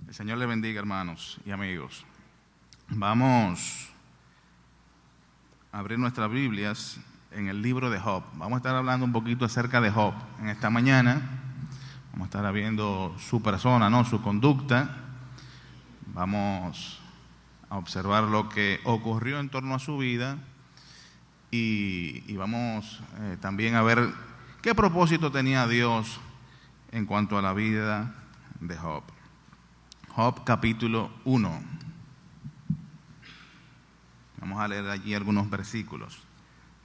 El Señor le bendiga, hermanos y amigos. Vamos a abrir nuestras Biblias en el libro de Job. Vamos a estar hablando un poquito acerca de Job en esta mañana. Vamos a estar viendo su persona, ¿no? Su conducta. Vamos a observar lo que ocurrió en torno a su vida y vamos también a ver qué propósito tenía Dios en cuanto a la vida de Job. Job capítulo 1. Vamos a leer allí algunos versículos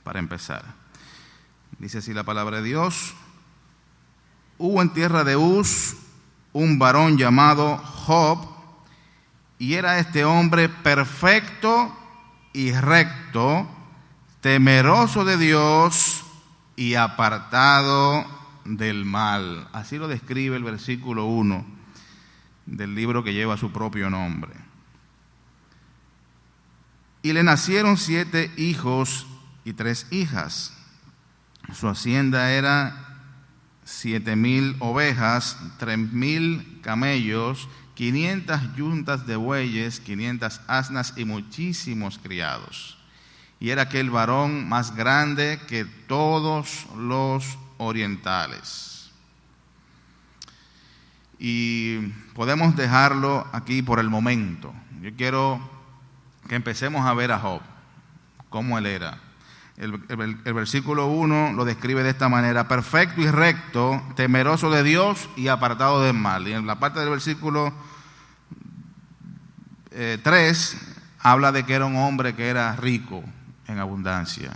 para empezar. Dice así la palabra de Dios: hubo en tierra de Uz un varón llamado Job, y era este hombre perfecto y recto, temeroso de Dios y apartado del mal. Así lo describe el versículo 1 del libro que lleva su propio nombre. Y le nacieron 7 hijos y 3 hijas. Su hacienda era 7,000 ovejas, 3,000 camellos, 500 yuntas de bueyes, 500 asnas y muchísimos criados. Y era aquel varón más grande que todos los orientales. Y podemos dejarlo aquí por el momento. Yo quiero que empecemos a ver a Job, cómo él era. El versículo 1 lo describe de esta manera: perfecto y recto, temeroso de Dios y apartado del mal. Y en la parte del versículo 3 habla de que era un hombre que era rico en abundancia,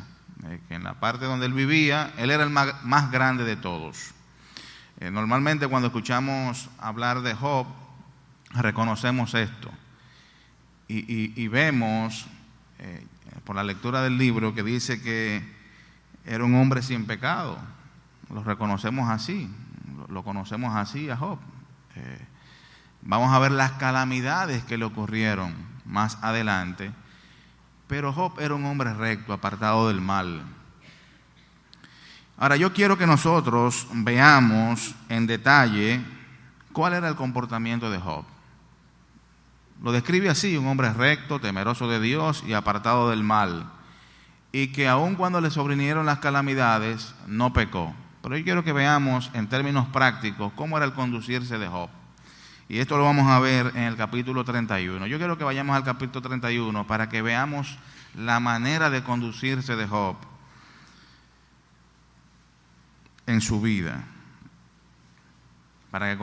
que en la parte donde él vivía, él era el más grande de todos. Normalmente cuando escuchamos hablar de Job, reconocemos esto y vemos por la lectura del libro que dice que era un hombre sin pecado. Lo reconocemos así, lo conocemos así a Job. Vamos a ver las calamidades que le ocurrieron más adelante, pero Job era un hombre recto, apartado del mal. Ahora yo quiero que nosotros veamos en detalle cuál era el comportamiento de Job. Lo describe así: un hombre recto, temeroso de Dios y apartado del mal, y que aun cuando le sobrevinieron las calamidades no pecó. Pero yo quiero que veamos en términos prácticos cómo era el conducirse de Job. Y esto lo vamos a ver en el capítulo 31. Yo quiero que vayamos al capítulo 31 para que veamos la manera de conducirse de Job en su vida, para que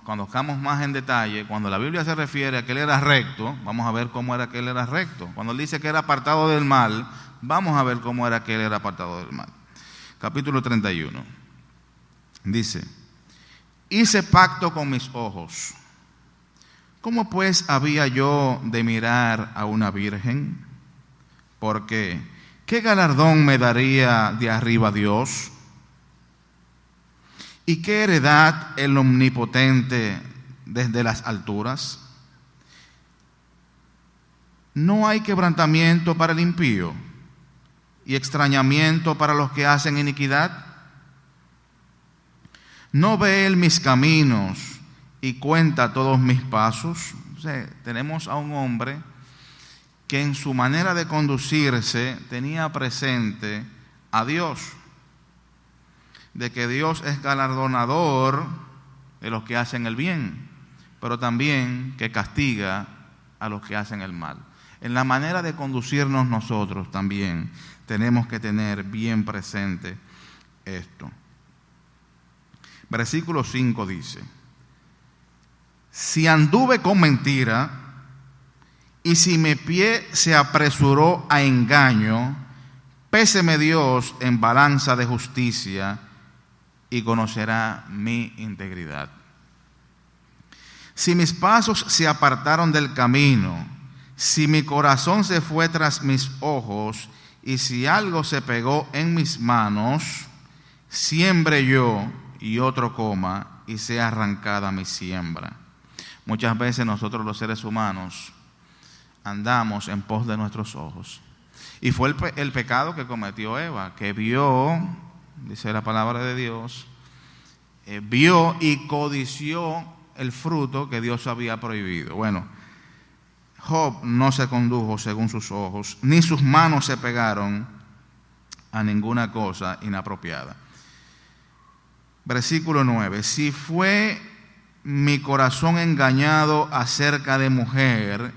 conozcamos más en detalle. Cuando la Biblia se refiere a que él era recto, vamos a ver cómo era que él era recto. Cuando él dice que era apartado del mal, vamos a ver cómo era que él era apartado del mal. Capítulo 31 dice: hice pacto con mis ojos. ¿Cómo pues había yo de mirar a una virgen? Porque ¿qué galardón me daría de arriba Dios? ¿Y qué heredad el Omnipotente desde las alturas? ¿No hay quebrantamiento para el impío y extrañamiento para los que hacen iniquidad? ¿No ve él mis caminos y cuenta todos mis pasos? O sea, tenemos a un hombre que en su manera de conducirse tenía presente a Dios, de que Dios es galardonador de los que hacen el bien, pero también que castiga a los que hacen el mal. En la manera de conducirnos nosotros también tenemos que tener bien presente esto. Versículo 5 dice: si anduve con mentira y si mi pie se apresuró a engaño, péseme Dios en balanza de justicia y conocerá mi integridad. Si mis pasos se apartaron del camino, si mi corazón se fue tras mis ojos, y si algo se pegó en mis manos, siembre yo y otro coma, y sea arrancada mi siembra. Muchas veces nosotros los seres humanos andamos en pos de nuestros ojos. Y fue el pecado que cometió Eva, que vio, dice la palabra de Dios, vio y codició el fruto que Dios había prohibido. Bueno, Job no se condujo según sus ojos, ni sus manos se pegaron a ninguna cosa inapropiada. Versículo 9. Si fue mi corazón engañado acerca de mujer,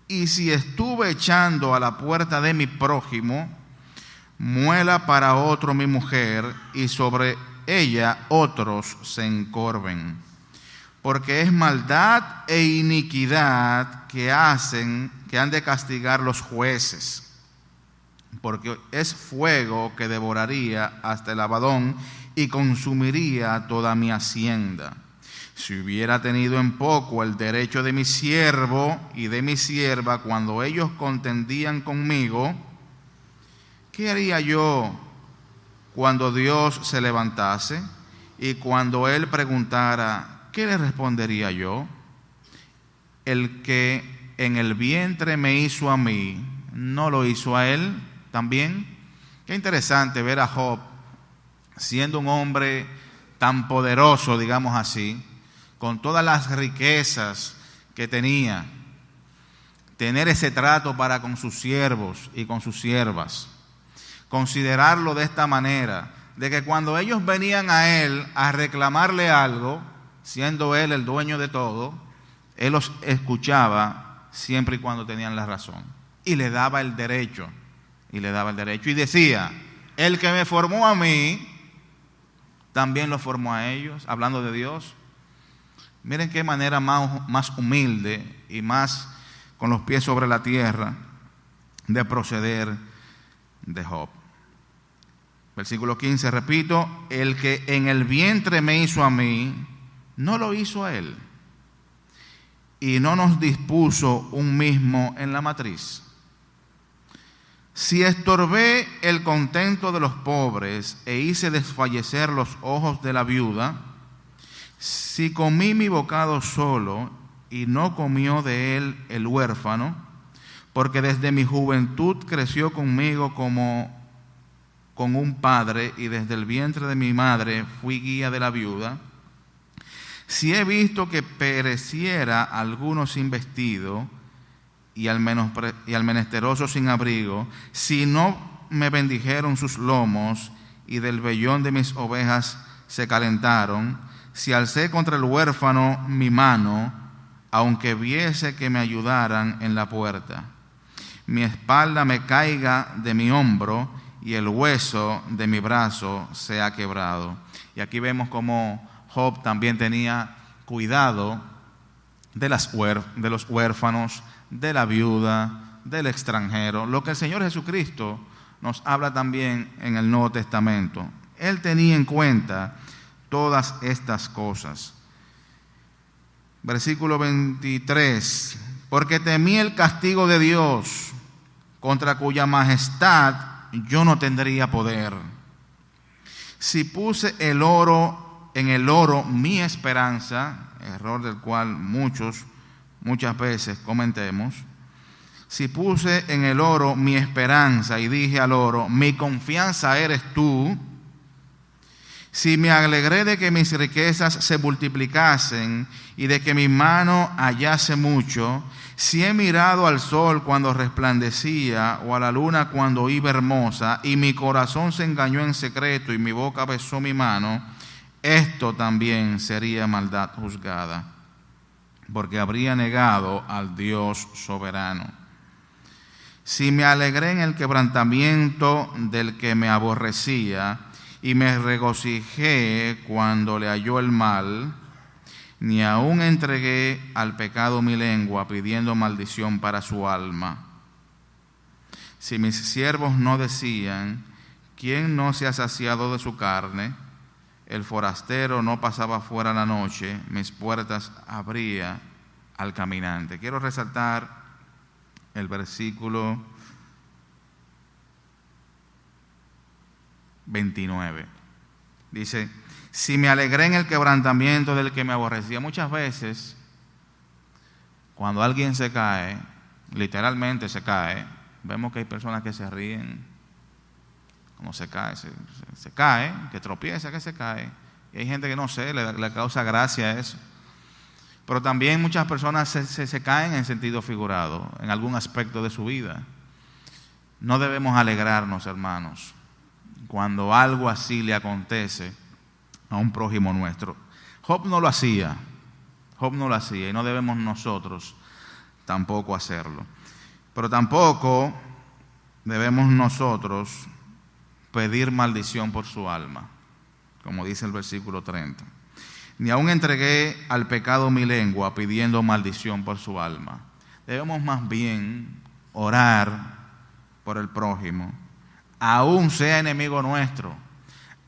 y si estuve echando a la puerta de mi prójimo, muela para otro mi mujer, y sobre ella otros se encorven. Porque es maldad e iniquidad que han de castigar los jueces. Porque es fuego que devoraría hasta el Abadón y consumiría toda mi hacienda. Si hubiera tenido en poco el derecho de mi siervo y de mi sierva cuando ellos contendían conmigo, ¿qué haría yo cuando Dios se levantase? Y cuando Él preguntara, ¿qué le respondería yo? El que en el vientre me hizo a mí, ¿no lo hizo a Él también? Qué interesante ver a Job siendo un hombre tan poderoso, digamos así, con todas las riquezas que tenía, tener ese trato para con sus siervos y con sus siervas, considerarlo de esta manera, de que cuando ellos venían a él a reclamarle algo, siendo él el dueño de todo, él los escuchaba siempre y cuando tenían la razón, y le daba el derecho, y decía, el que me formó a mí, también los formó a ellos, hablando de Dios. Miren qué manera más humilde y más con los pies sobre la tierra de proceder de Job. Versículo 15, repito, el que en el vientre me hizo a mí, no lo hizo a él, y no nos dispuso un mismo en la matriz. Si estorbé el contento de los pobres e hice desfallecer los ojos de la viuda, si comí mi bocado solo y no comió de él el huérfano, porque desde mi juventud creció conmigo como con un padre, y desde el vientre de mi madre fui guía de la viuda, si he visto que pereciera alguno sin vestido y al menesteroso sin abrigo, si no me bendijeron sus lomos y del vellón de mis ovejas se calentaron, si alcé contra el huérfano mi mano, aunque viese que me ayudaran en la puerta, mi espalda me caiga de mi hombro y el hueso de mi brazo sea quebrado. Y aquí vemos cómo Job también tenía cuidado de los huérfanos, de la viuda, del extranjero, lo que el Señor Jesucristo nos habla también en el Nuevo Testamento. Él tenía en cuenta todas estas cosas. Versículo 23, porque temí el castigo de Dios, contra cuya majestad yo no tendría poder. Si puse en el oro mi esperanza, error del cual muchas veces cometemos, si puse en el oro mi esperanza y dije al oro, mi confianza eres tú, si me alegré de que mis riquezas se multiplicasen y de que mi mano hallase mucho, si he mirado al sol cuando resplandecía o a la luna cuando iba hermosa, y mi corazón se engañó en secreto y mi boca besó mi mano, esto también sería maldad juzgada, porque habría negado al Dios soberano. Si me alegré en el quebrantamiento del que me aborrecía, y me regocijé cuando le halló el mal, ni aún entregué al pecado mi lengua pidiendo maldición para su alma. Si mis siervos no decían, ¿quién no se ha saciado de su carne? El forastero no pasaba fuera la noche, mis puertas abría al caminante. Quiero resaltar el versículo 29. Dice, si me alegré en el quebrantamiento del que me aborrecía. Muchas veces, cuando alguien se cae, literalmente se cae, vemos que hay personas que se ríen, como se cae, se cae, que tropieza, que se cae. Y hay gente que no sé, le causa gracia eso. Pero también muchas personas se caen en sentido figurado, en algún aspecto de su vida. No debemos alegrarnos, hermanos, cuando algo así le acontece a un prójimo nuestro. Job no lo hacía, y no debemos nosotros tampoco hacerlo. Pero tampoco debemos nosotros pedir maldición por su alma, como dice el versículo 30. Ni aun entregué al pecado mi lengua pidiendo maldición por su alma. Debemos más bien orar por el prójimo, aún sea enemigo nuestro,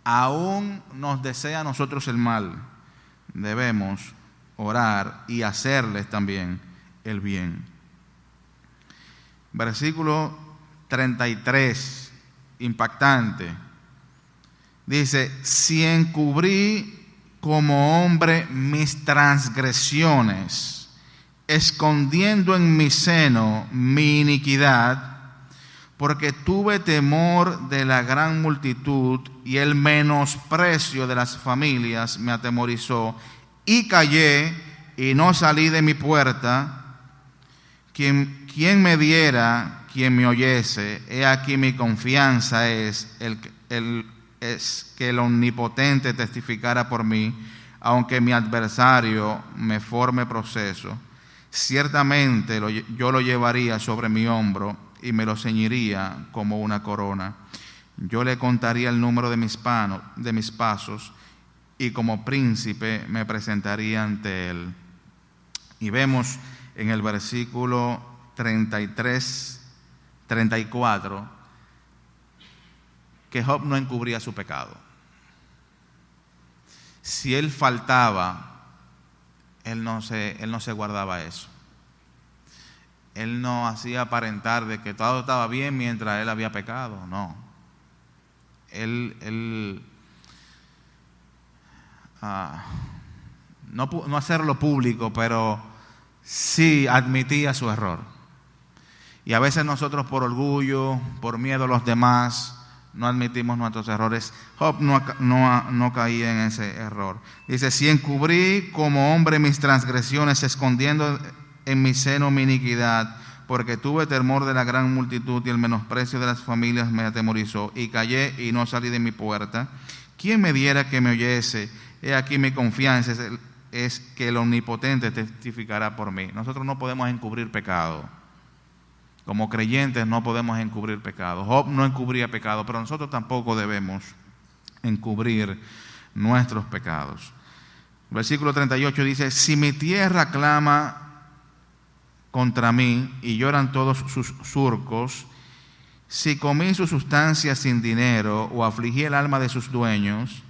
aún nos desea a nosotros el mal. Debemos orar y hacerles también el bien. Versículo 33, impactante. Dice: si encubrí como hombre mis transgresiones, escondiendo en mi seno mi iniquidad, porque tuve temor de la gran multitud y el menosprecio de las familias me atemorizó, y callé y no salí de mi puerta. Quien me diera, quien me oyese, he aquí mi confianza es que el Omnipotente testificara por mí, aunque mi adversario me forme proceso. Ciertamente yo lo llevaría sobre mi hombro y me lo ceñiría como una corona. Yo le contaría el número de mis pasos, y como príncipe me presentaría ante él. Y vemos en el versículo 33, 34, que Job no encubría su pecado. Si él faltaba, él no se guardaba eso. Él no hacía aparentar de que todo estaba bien mientras él había pecado, no. No hacerlo público, pero sí admitía su error. Y a veces nosotros, por orgullo, por miedo a los demás, no admitimos nuestros errores. Job no caía en ese error. Dice: si encubrí como hombre mis transgresiones, escondiendo en mi seno mi iniquidad, porque tuve temor de la gran multitud y el menosprecio de las familias me atemorizó, y callé y no salí de mi puerta. ¿Quién me diera que me oyese? He aquí mi confianza es que el Omnipotente testificará por mí. Nosotros no podemos encubrir pecado. Como creyentes no podemos encubrir pecado. Job no encubría pecado, pero nosotros tampoco debemos encubrir nuestros pecados. Versículo 38 dice: si mi tierra clama contra mí y lloran todos sus surcos, si comí su sustancia sin dinero o afligí el alma de sus dueños,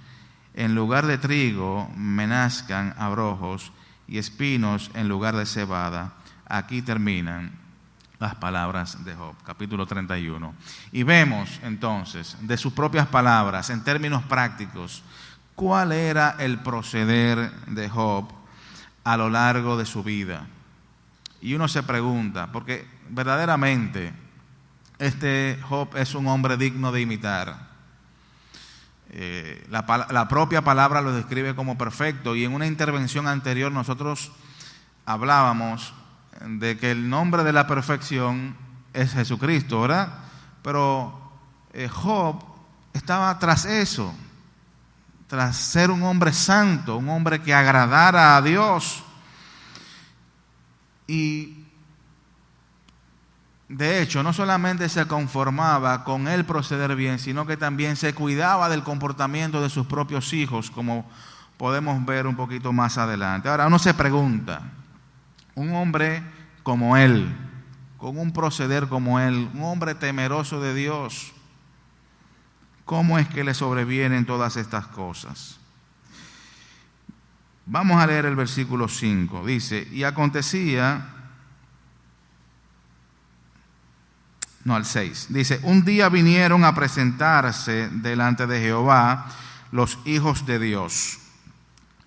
en lugar de trigo me nazcan abrojos y espinos en lugar de cebada. Aquí terminan las palabras de Job, capítulo 31. Y vemos entonces, de sus propias palabras, en términos prácticos, cuál era el proceder de Job a lo largo de su vida. Y uno se pregunta, porque verdaderamente este Job es un hombre digno de imitar. La propia palabra lo describe como perfecto, y en una intervención anterior nosotros hablábamos de que el nombre de la perfección es Jesucristo, ¿verdad? Pero Job estaba tras eso, tras ser un hombre santo, un hombre que agradara a Dios. Y de hecho, no solamente se conformaba con él proceder bien, sino que también se cuidaba del comportamiento de sus propios hijos, como podemos ver un poquito más adelante. Ahora uno se pregunta, un hombre como él, con un proceder como él, un hombre temeroso de Dios, ¿cómo es que le sobrevienen todas estas cosas? Vamos a leer el versículo 5. Dice: y acontecía, al 6. Dice: un día vinieron a presentarse delante de Jehová los hijos de Dios,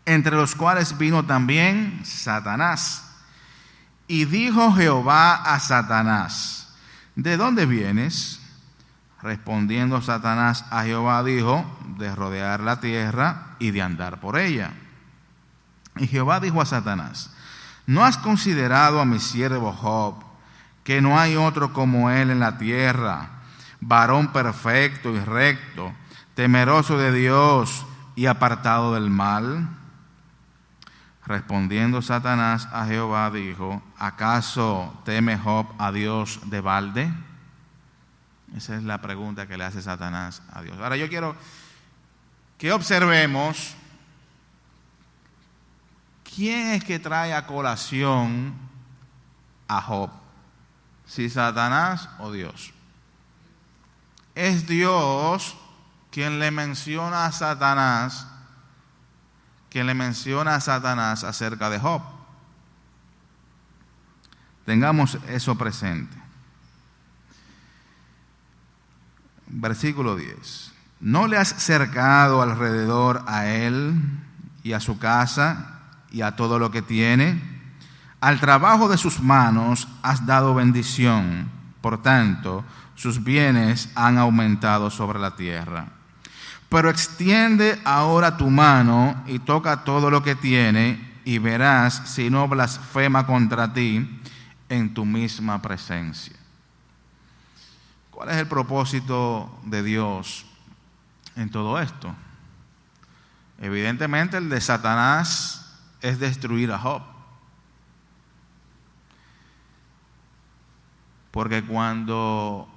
entre los cuales vino también Satanás. Y dijo Jehová a Satanás: ¿de dónde vienes? Respondiendo Satanás a Jehová dijo: de rodear la tierra y de andar por ella. Y Jehová dijo a Satanás: ¿No has considerado a mi siervo Job, que no hay otro como él en la tierra, varón perfecto y recto, temeroso de Dios y apartado del mal? Respondiendo Satanás a Jehová dijo: ¿acaso teme Job a Dios de balde? Esa es la pregunta que le hace Satanás a Dios. Ahora yo quiero que observemos quién es que trae a colación a Job, si Satanás o Dios. Es Dios quien le menciona a Satanás, acerca de Job. Tengamos eso presente. Versículo 10. ¿No le has cercado alrededor a él y a su casa y a todo lo que tiene? Al trabajo de sus manos has dado bendición, por tanto, sus bienes han aumentado sobre la tierra. Pero extiende ahora tu mano y toca todo lo que tiene, y verás si no blasfema contra ti en tu misma presencia. ¿Cuál es el propósito de Dios en todo esto? Evidentemente el de Satanás es destruir a Job. Porque cuando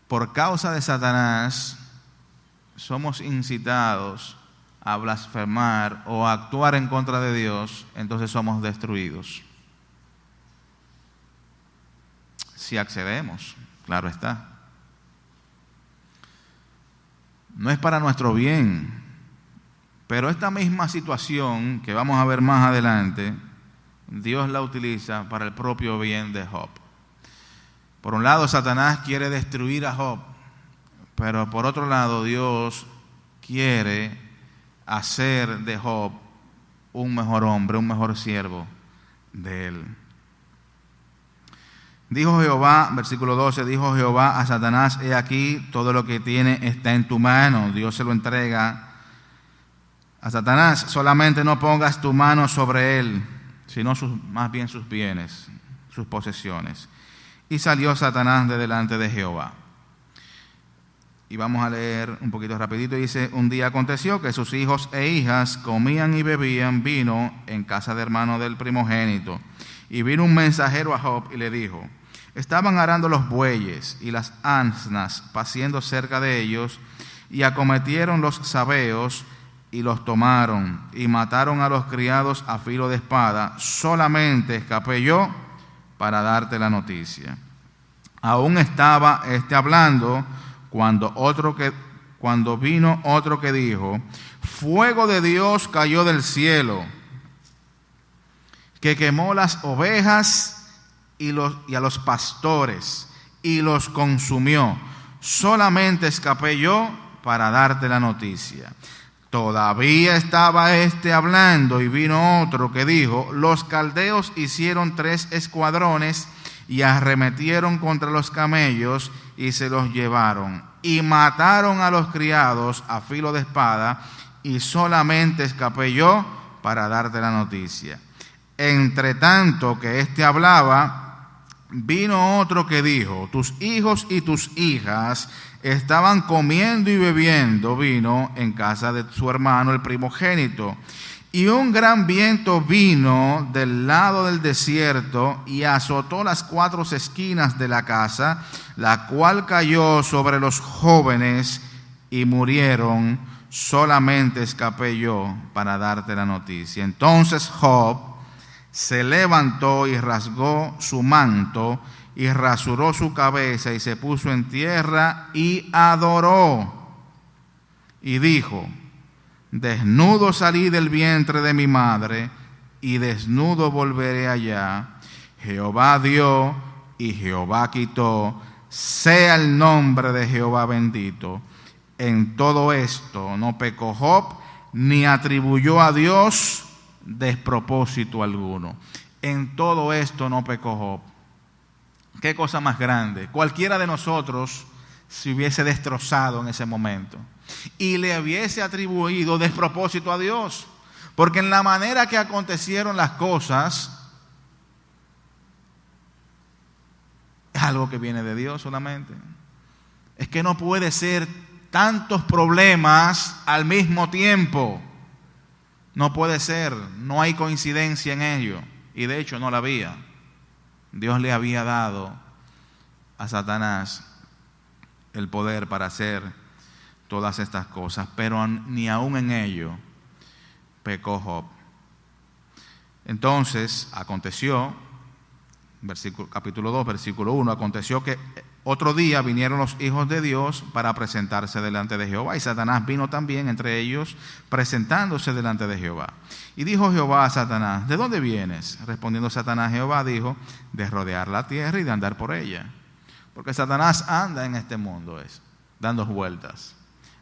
por causa de Satanás somos incitados a blasfemar o a actuar en contra de Dios, entonces somos destruidos. Si accedemos, claro está. No es para nuestro bien, pero esta misma situación que vamos a ver más adelante, Dios la utiliza para el propio bien de Job. Por un lado, Satanás quiere destruir a Job, pero por otro lado, Dios quiere hacer de Job un mejor hombre, un mejor siervo de él. Dijo Jehová, versículo 12, dijo Jehová a Satanás: he aquí, todo lo que tiene está en tu mano. Dios se lo entrega a Satanás: solamente no pongas tu mano sobre él, sino más bien sus bienes, sus posesiones. Y salió Satanás de delante de Jehová. Y vamos a leer un poquito rapidito. Dice: un día aconteció que sus hijos e hijas comían y bebían vino en casa de hermano del primogénito. Y vino un mensajero a Job y le dijo: estaban arando los bueyes y las asnas paciendo cerca de ellos, y acometieron los sabeos y los tomaron, y mataron a los criados a filo de espada. Solamente escapé yo para darte la noticia. Aún estaba hablando cuando vino otro que dijo: fuego de Dios cayó del cielo, que quemó las ovejas y a los pastores y los consumió. Solamente escapé yo para darte la noticia. Todavía estaba hablando, y vino otro que dijo: los caldeos hicieron 3 escuadrones y arremetieron contra los camellos y se los llevaron, y mataron a los criados a filo de espada, y solamente escapé yo para darte la noticia. Entre tanto que hablaba, vino otro que dijo: tus hijos y tus hijas estaban comiendo y bebiendo vino en casa de su hermano el primogénito. Y un gran viento vino del lado del desierto y azotó las 4 esquinas de la casa, la cual cayó sobre los jóvenes y murieron. Solamente escapé yo para darte la noticia. Entonces Job se levantó y rasgó su manto y rasuró su cabeza y se puso en tierra y adoró. Y dijo: desnudo salí del vientre de mi madre, y desnudo volveré allá. Jehová dio y Jehová quitó, sea el nombre de Jehová bendito. En todo esto no pecó Job, ni atribuyó a Dios despropósito alguno. En todo esto no pecó Job. Qué cosa más grande. Cualquiera de nosotros se hubiese destrozado en ese momento y le hubiese atribuido despropósito a Dios, Porque en la manera que acontecieron las cosas, es algo que viene de Dios solamente. Es que no puede ser tantos problemas al mismo tiempo. No puede ser, no hay coincidencia en ello. Y de hecho no la había. Dios le había dado a Satanás el poder para hacer todas estas cosas, pero ni aún en ello pecó Job. Entonces aconteció, capítulo 2, versículo 1, aconteció que otro día vinieron los hijos de Dios para presentarse delante de Jehová, y Satanás vino también entre ellos, presentándose delante de Jehová. Y dijo Jehová a Satanás: ¿de dónde vienes? Respondiendo Satanás, Jehová dijo: de rodear la tierra y de andar por ella. Porque Satanás anda en este mundo, dando vueltas,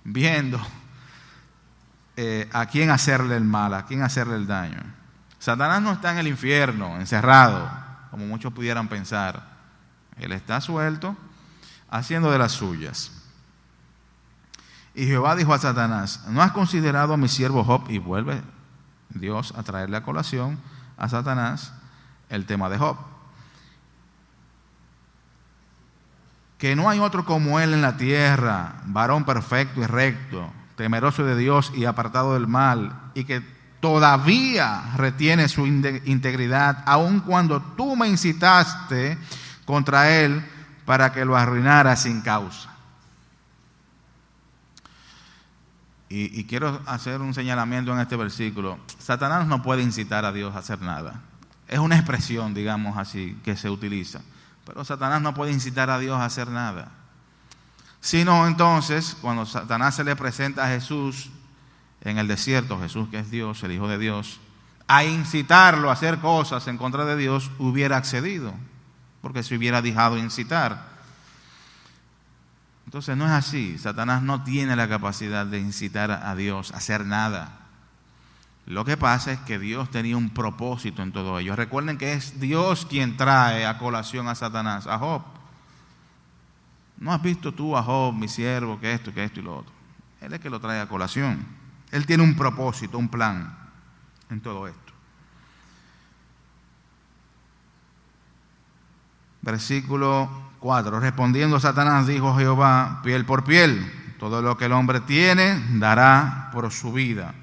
viendo a quién hacerle el mal, a quién hacerle el daño. Satanás no está en el infierno, encerrado, como muchos pudieran pensar. Él está suelto, haciendo de las suyas. Y Jehová dijo a Satanás: ¿no has considerado a mi siervo Job? Y vuelve Dios a traerle a colación a Satanás el tema de Job. Que no hay otro como él en la tierra, varón perfecto y recto, temeroso de Dios y apartado del mal, y que todavía retiene su integridad, aun cuando tú me incitaste contra él para que lo arruinara sin causa. Y quiero hacer un señalamiento en este versículo. Satanás no puede incitar a Dios a hacer nada. Es una expresión, digamos así, que se utiliza. Pero Satanás no puede incitar a Dios a hacer nada. Sino entonces, cuando Satanás se le presenta a Jesús en el desierto, Jesús que es Dios, el Hijo de Dios, a incitarlo a hacer cosas en contra de Dios, hubiera accedido, porque se hubiera dejado incitar. Entonces no es así. Satanás no tiene la capacidad de incitar a Dios a hacer nada. Lo que pasa es que Dios tenía un propósito en todo ello. Recuerden que es Dios quien trae a colación a Satanás, a Job. ¿No has visto tú a Job, mi siervo, que esto y lo otro? Él es que lo trae a colación. Él tiene un propósito, un plan en todo esto. Versículo 4. Respondiendo Satanás, dijo Jehová: piel por piel, todo lo que el hombre tiene dará por su vida.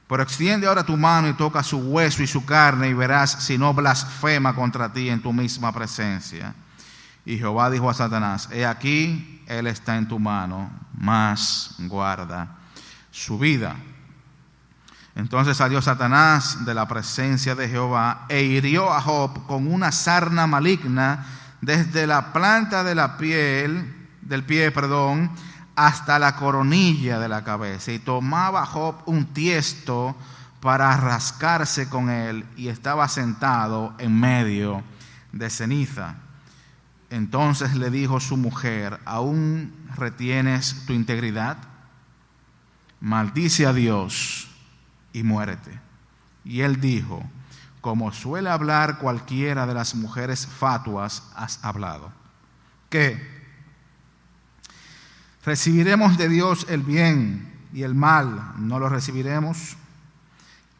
Pero extiende ahora tu mano y toca su hueso y su carne, y verás si no blasfema contra ti en tu misma presencia. Y Jehová dijo a Satanás: he aquí, él está en tu mano, mas guarda su vida. Entonces salió Satanás de la presencia de Jehová e hirió a Job con una sarna maligna desde la planta de la piel, del pie, hasta la coronilla de la cabeza. Y tomaba Job un tiesto para rascarse con él, y estaba sentado en medio de ceniza. Entonces le dijo su mujer: ¿aún retienes tu integridad? Maldice a Dios y muérete. Y él dijo: como suele hablar cualquiera de las mujeres fatuas, has hablado. ¿Qué? ¿Recibiremos de Dios el bien y el mal no lo recibiremos?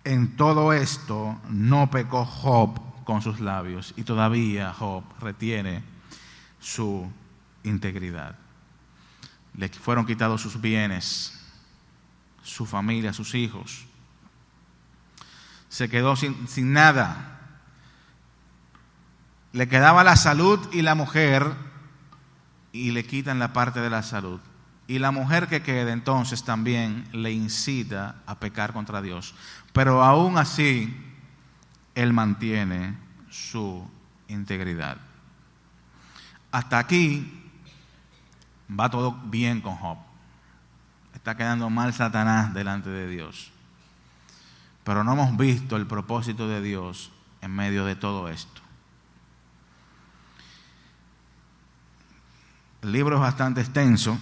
En todo esto no pecó Job con sus labios, y todavía Job retiene su integridad. Le fueron quitados sus bienes, su familia, sus hijos. Se quedó sin nada. Le quedaba la salud y la mujer, y le quitan la parte de la salud. Y la mujer que queda entonces también le incita a pecar contra Dios. Pero aún así, él mantiene su integridad. Hasta aquí va todo bien con Job. Está quedando mal Satanás delante de Dios. Pero no hemos visto el propósito de Dios en medio de todo esto. El libro es bastante extenso.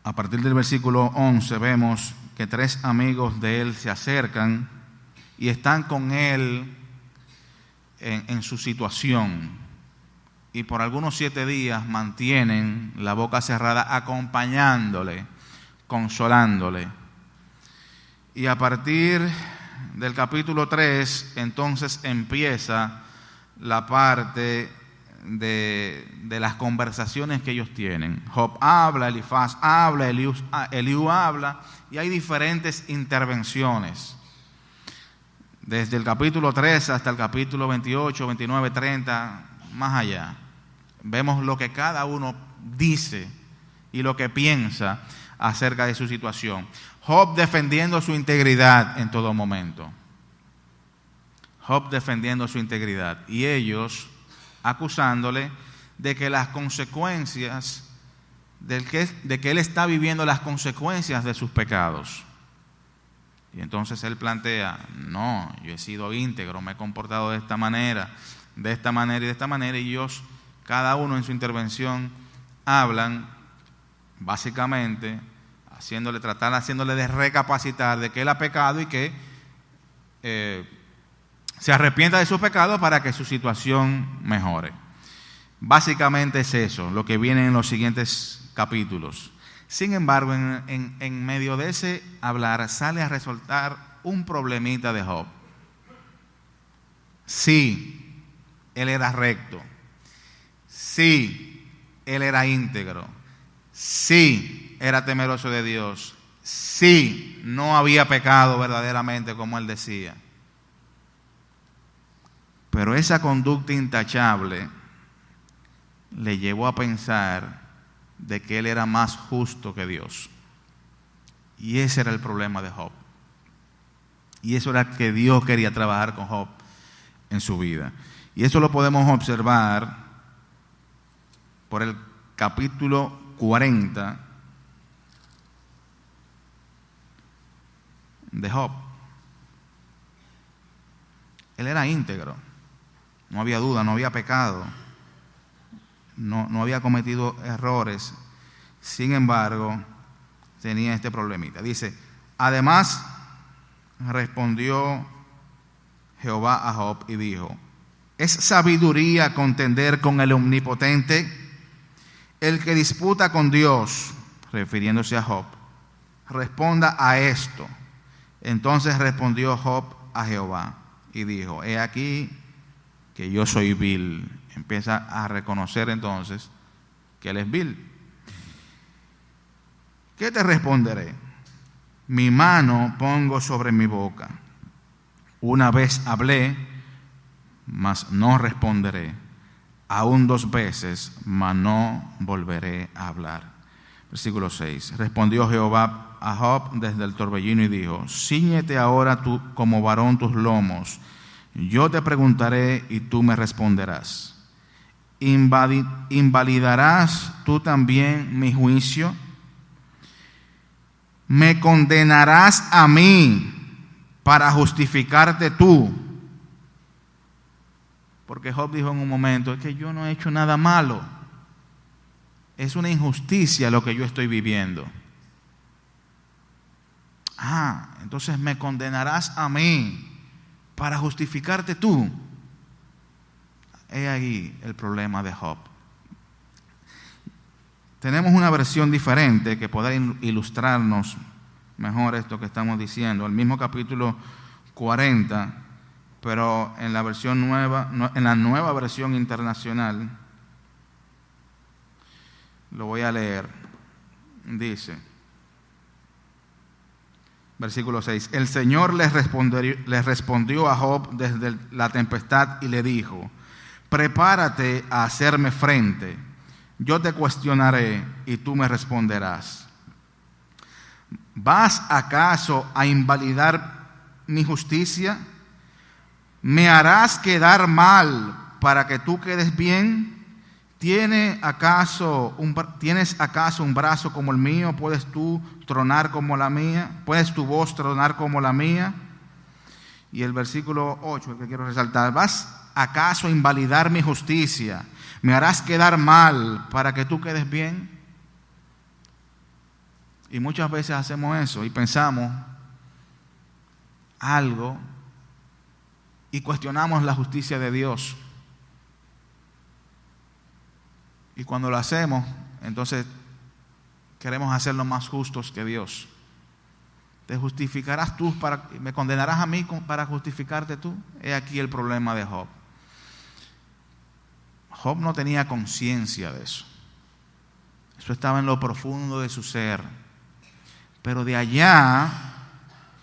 A partir del versículo 11 vemos que 3 amigos de él se acercan y están con él en su situación. Y por algunos 7 días mantienen la boca cerrada, acompañándole, consolándole. Y a partir del capítulo 3, entonces empieza la parte de las conversaciones que ellos tienen. Job habla, Elifaz habla, Eliú habla, y hay diferentes intervenciones. Desde el capítulo 3 hasta el capítulo 28, 29, 30, más allá. Vemos lo que cada uno dice y lo que piensa acerca de su situación. Job defendiendo su integridad en todo momento. Job defendiendo su integridad. Y ellos acusándole de que las consecuencias, de que él está viviendo las consecuencias de sus pecados. Y entonces él plantea, no, yo he sido íntegro, me he comportado de esta manera y de esta manera, y ellos, cada uno en su intervención, hablan básicamente haciéndole de recapacitar de que él ha pecado y que se arrepienta de sus pecados para que su situación mejore. Básicamente es eso, lo que viene en los siguientes capítulos. Sin embargo, en medio de ese hablar sale a resaltar un problemita de Job. Sí, él era recto. Sí, él era íntegro. Sí, era temeroso de Dios. Sí, no había pecado verdaderamente como él decía. Pero esa conducta intachable le llevó a pensar de que él era más justo que Dios. Y ese era el problema de Job. Y eso era que Dios quería trabajar con Job en su vida. Y eso lo podemos observar por el capítulo 40 de Job. Él era íntegro. No había duda, no había pecado. No había cometido errores. Sin embargo, tenía este problemita. Dice, además respondió Jehová a Job y dijo, ¿es sabiduría contender con el omnipotente? El que disputa con Dios, refiriéndose a Job, responda a esto. Entonces respondió Job a Jehová y dijo, he aquí que yo soy vil. Empieza a reconocer entonces que él es vil. ¿Qué te responderé? Mi mano pongo sobre mi boca. Una vez hablé, mas no responderé. Aún 2 veces, mas no volveré a hablar. Versículo 6. Respondió Jehová a Job desde el torbellino y dijo, cíñete ahora tú como varón tus lomos. Yo te preguntaré y tú me responderás. ¿Invalidarás tú también mi juicio? ¿Me condenarás a mí para justificarte tú? Porque Job dijo en un momento, es que yo no he hecho nada malo. Es una injusticia lo que yo estoy viviendo. Entonces me condenarás a mí para justificarte tú. He ahí el problema de Job. Tenemos una versión diferente que podrá ilustrarnos mejor esto que estamos diciendo. El mismo capítulo 40, pero en la versión nueva, en la nueva versión internacional, lo voy a leer. Dice, versículo 6, el Señor le respondió a Job desde la tempestad y le dijo, prepárate a hacerme frente, yo te cuestionaré y tú me responderás. ¿Vas acaso a invalidar mi justicia? ¿Me harás quedar mal para que tú quedes bien? ¿Tienes acaso un brazo como el mío? ¿Puedes tú tronar como la mía? ¿Puedes tu voz tronar como la mía? Y el versículo 8, el que quiero resaltar, ¿vas acaso a invalidar mi justicia? ¿Me harás quedar mal para que tú quedes bien? Y muchas veces hacemos eso y pensamos algo y cuestionamos la justicia de Dios. Y cuando lo hacemos, entonces queremos hacerlo más justos que Dios. ¿Te justificarás tú me condenarás a mí para justificarte tú? He aquí el problema de Job. Job no tenía conciencia de eso. Eso estaba en lo profundo de su ser. Pero de allá,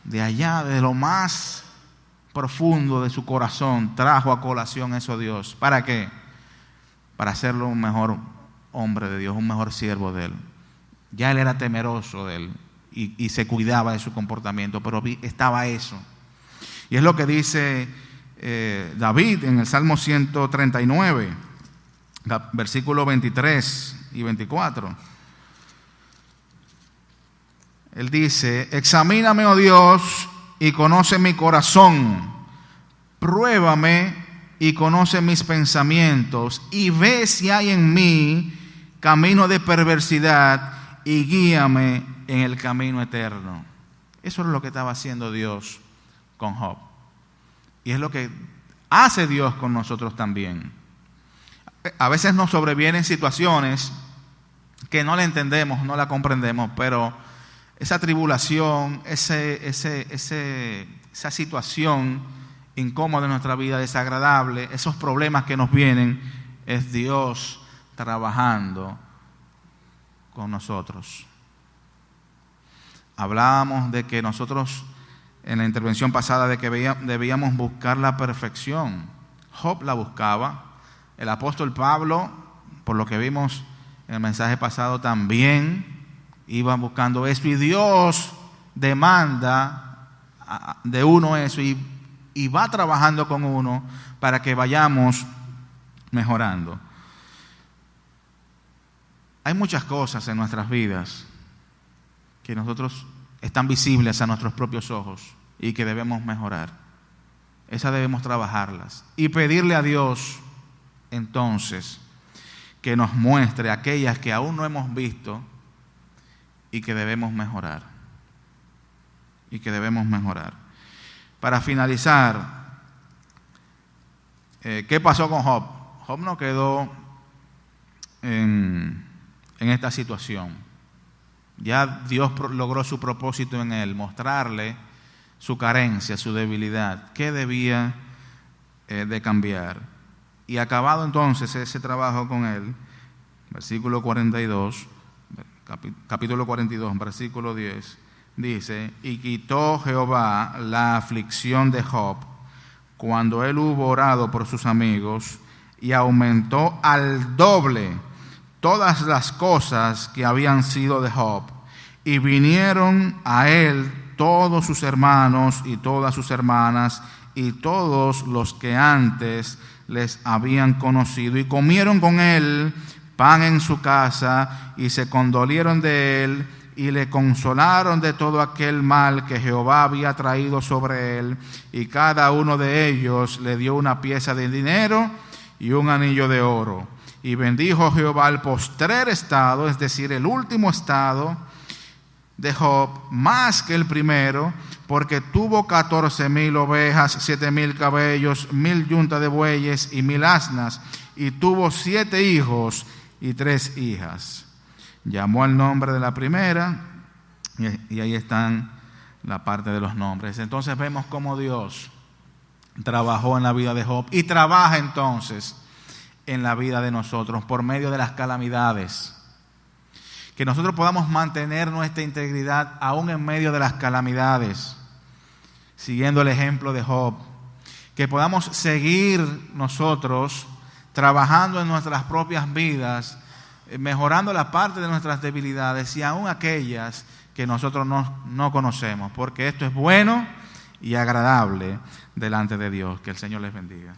de lo más profundo de su corazón, trajo a colación eso Dios. ¿Para qué? Para hacerlo un mejor hombre de Dios, un mejor siervo de Él. Ya él era temeroso de Él y se cuidaba de su comportamiento, pero estaba eso. Y es lo que dice David en el Salmo 139, versículos 23 y 24. Él dice: examíname, oh Dios, y conoce mi corazón, pruébame y conoce mis pensamientos, y ve si hay en mí camino de perversidad, y guíame en el camino eterno. Eso es lo que estaba haciendo Dios con Job, y es lo que hace Dios con nosotros también. A veces nos sobrevienen situaciones que no la entendemos, no la comprendemos, pero esa tribulación, esa situación incómoda en nuestra vida, desagradable, esos problemas que nos vienen, es Dios trabajando con nosotros. Hablábamos de que nosotros, en la intervención pasada, de que debíamos buscar la perfección. Job la buscaba. El apóstol Pablo, por lo que vimos en el mensaje pasado, también iba buscando eso, y Dios demanda de uno eso, y va trabajando con uno para que vayamos mejorando. Hay muchas cosas en nuestras vidas que nosotros están visibles a nuestros propios ojos y que debemos mejorar. Esas debemos trabajarlas y pedirle a Dios entonces que nos muestre aquellas que aún no hemos visto y que debemos mejorar. Para finalizar, ¿qué pasó con Job? Job no quedó en esta situación. Ya Dios logró su propósito en él, mostrarle su carencia, su debilidad, qué debía de cambiar. Y acabado entonces ese trabajo con él, versículo 42, capítulo 42, versículo 10, dice: y quitó Jehová la aflicción de Job cuando él hubo orado por sus amigos, y aumentó al doble todas las cosas que habían sido de Job, y vinieron a él todos sus hermanos y todas sus hermanas y todos los que antes les habían conocido, y comieron con él pan en su casa, y se condolieron de él, y le consolaron de todo aquel mal que Jehová había traído sobre él, y cada uno de ellos le dio una pieza de dinero y un anillo de oro. Y bendijo Jehová el postrer estado, es decir, el último estado de Job, más que el primero, porque tuvo 14,000 ovejas, 7,000 caballos, 1,000 yuntas de bueyes y 1,000 asnas, y tuvo 7 hijos y 3 hijas. Llamó al nombre de la primera, y ahí están la parte de los nombres. Entonces vemos cómo Dios trabajó en la vida de Job y trabaja entonces en la vida de nosotros por medio de las calamidades. Que nosotros podamos mantener nuestra integridad aún en medio de las calamidades, siguiendo el ejemplo de Job. Que podamos seguir nosotros trabajando en nuestras propias vidas, mejorando la parte de nuestras debilidades y aún aquellas que nosotros no conocemos, porque esto es bueno y agradable delante de Dios. Que el Señor les bendiga.